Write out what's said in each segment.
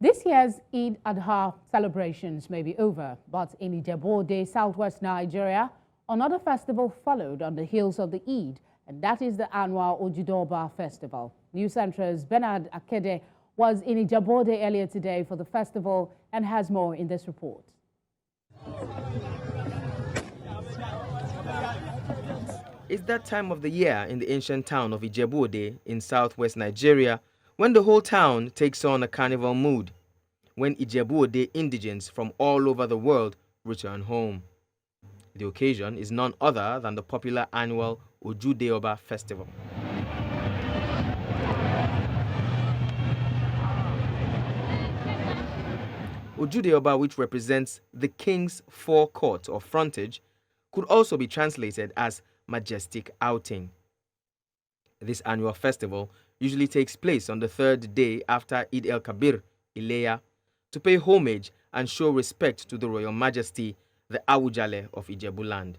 This year's Eid-al-Adha celebrations may be over, but in Ijebu Ode, southwest Nigeria, another festival followed on the heels of the Eid, and that is the annual Ojude-Oba festival. News Centre's Bernard Akede was in Ijebu Ode earlier today for the festival and has more in this report. It's that time of the year in the ancient town of Ijebu Ode in southwest Nigeria when the whole town takes on a carnival mood, when Ijebu Ode indigenes from all over the world return home. The occasion is none other than the popular annual Ojude-Oba festival. Ojude-Oba, which represents the king's forecourt or frontage, could also be translated as majestic outing. This annual festival usually takes place on the third day after Eid el-Kabir, Ileya, to pay homage and show respect to the royal majesty, the Awujale of Ijebu land.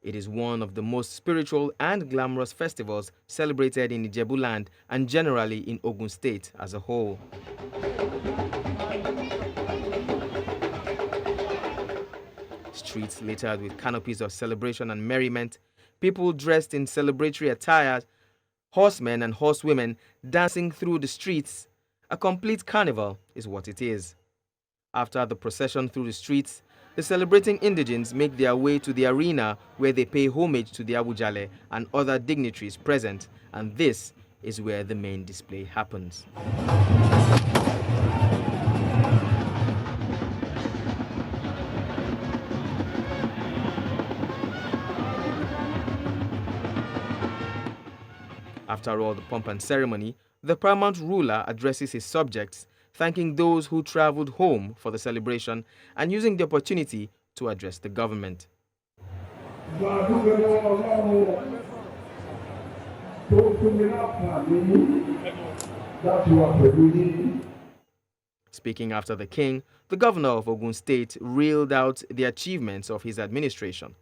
It is one of the most spiritual and glamorous festivals celebrated in Ijebu land and generally in Ogun State as a whole. Streets littered with canopies of celebration and merriment, people dressed in celebratory attire, horsemen and horsewomen dancing through the streets. A complete carnival is what it is. After the procession through the streets, the celebrating indigenes make their way to the arena where they pay homage to the Awujale and other dignitaries present, and this is where the main display happens. After all the pomp and ceremony, the paramount ruler addresses his subjects, thanking those who traveled home for the celebration and using the opportunity to address the government. Speaking after the king, the governor of Ogun State reeled out the achievements of his administration.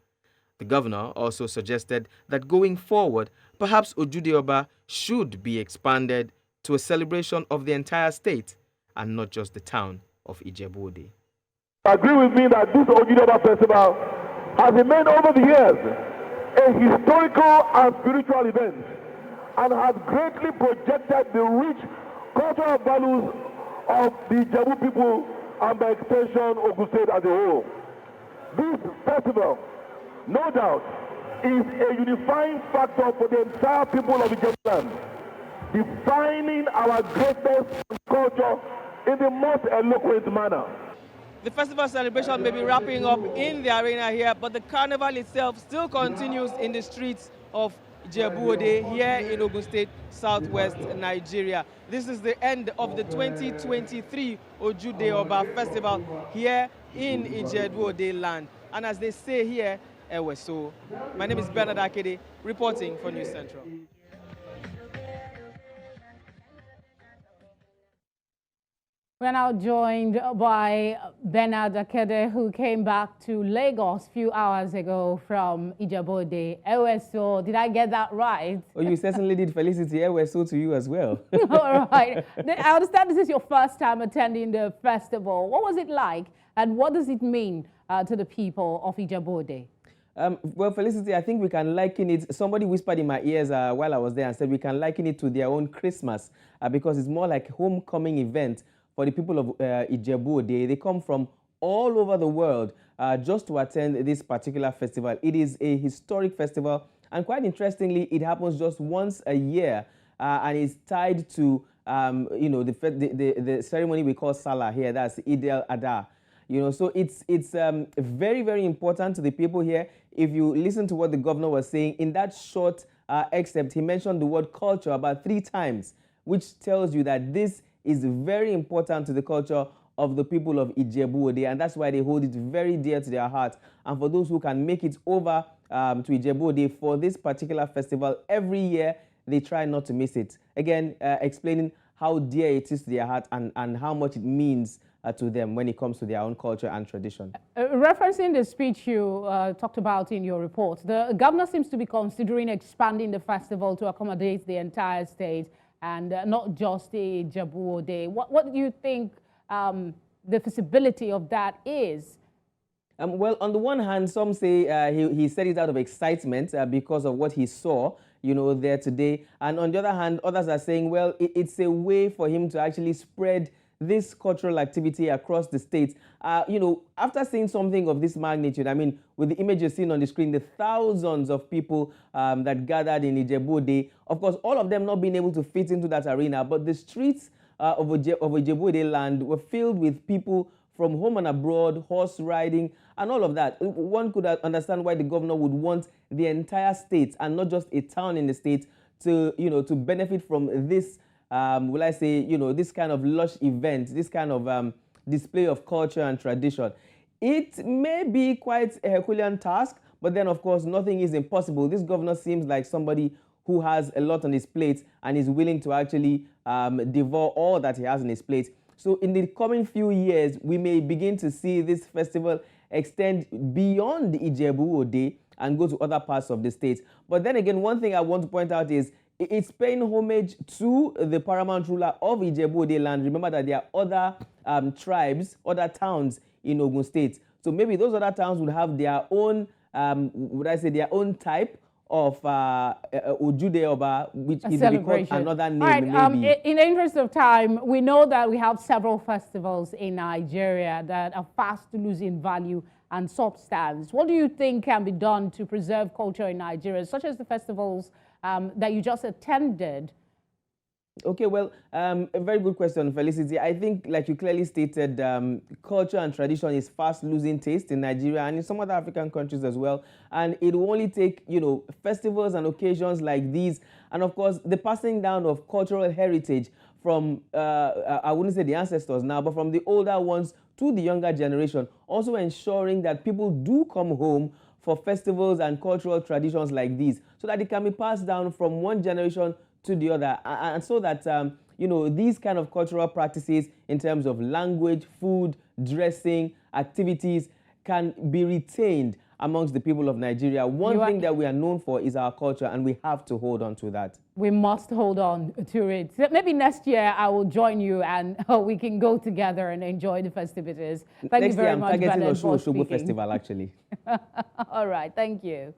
The governor also suggested that going forward, perhaps Ojude-Oba should be expanded to a celebration of the entire state and not just the town of Ijebu Ode. Agree with me that this Ojude-Oba festival has remained over the years a historical and spiritual event and has greatly projected the rich cultural values of the Ijebu people and by extension Ogun State as a whole. This festival, no doubt, is a unifying factor for the entire people of Ijebu land, defining our greatness and culture in the most eloquent manner. The festival celebration may be wrapping up in the arena here, but the carnival itself still continues in the streets of Ijebu Ode here in Ogun State, southwest Nigeria. This is the end of the 2023 Ojude-Oba festival here in Ijebu Ode land. And as they say here, so my name is Bernard Akede, reporting for News Central. We're now joined by Bernard Akede, who came back to Lagos a few hours ago from Ijebu Ode. So did I get that right? Oh, you certainly did, Felicity. So to you as well. All right. I understand this is your first time attending the festival. What was it like, and what does it mean to the people of Ijebu Ode? Well, Felicity, I think we can liken it. Somebody whispered in my ears while I was there and said we can liken it to their own Christmas because it's more like a homecoming event for the people of Ijebu Ode. They come from all over the world just to attend this particular festival. It is a historic festival, and quite interestingly, it happens just once a year, and it's tied to the ceremony we call Salah here. That's Eid-al-Adha. So it's very, very important to the people here. If you listen to what the governor was saying, in that short excerpt, he mentioned the word culture about 3 times, which tells you that this is very important to the culture of the people of Ijebu Ode, and that's why they hold it very dear to their heart. And for those who can make it over to Ijebu Ode for this particular festival, every year they try not to miss it. Again, explaining how dear it is to their heart and how much it means to them when it comes to their own culture and tradition. Referencing the speech you talked about in your report, the governor seems to be considering expanding the festival to accommodate the entire state. and not just the Ijebu Ode. What do you think the feasibility of that is? Well, on the one hand, some say he said it out of excitement because of what he saw, there today. And on the other hand, others are saying, well, it's a way for him to actually spread this cultural activity across the states. After seeing something of this magnitude, I mean, with the images seen on the screen, the thousands of people that gathered in Ijebu Ode, of course, all of them not being able to fit into that arena, but the streets of Ijebu Ode land were filled with people from home and abroad, horse riding, and all of that. One could understand why the governor would want the entire state and not just a town in the state to, to benefit from this, will I say, this kind of lush event, this kind of display of culture and tradition. It may be quite a Herculean task, but then, of course, nothing is impossible. This governor seems like somebody who has a lot on his plate and is willing to actually devour all that he has on his plate. So in the coming few years, we may begin to see this festival extend beyond the Ijebu Ode and go to other parts of the state. But then again, one thing I want to point out is it's paying homage to the paramount ruler of Ijebu Ode land. Remember that there are other tribes, other towns in Ogun State. So maybe those other towns would have their own, their own type of Ojude-Oba, which is called another name. All right, in the interest of time, we know that we have several festivals in Nigeria that are fast losing value and substance. What do you think can be done to preserve culture in Nigeria, such as the festivals that you just attended? Okay, well, a very good question, Felicity. I think, like you clearly stated, culture and tradition is fast losing taste in Nigeria and in some other African countries as well. And it will only take, festivals and occasions like these, and of course, the passing down of cultural heritage from, I wouldn't say the ancestors now, but from the older ones to the younger generation, also ensuring that people do come home for festivals and cultural traditions like these, so that it can be passed down from one generation to the other, and so that these kind of cultural practices in terms of language, food, dressing, activities can be retained amongst the people of Nigeria. One thing that we are known for is our culture, and we have to hold on to that. We must hold on to it. Maybe next year I will join you and we can go together and enjoy the festivities. Thank you very much, Next year I'm targeting Oshobo Festival, actually. All right, thank you.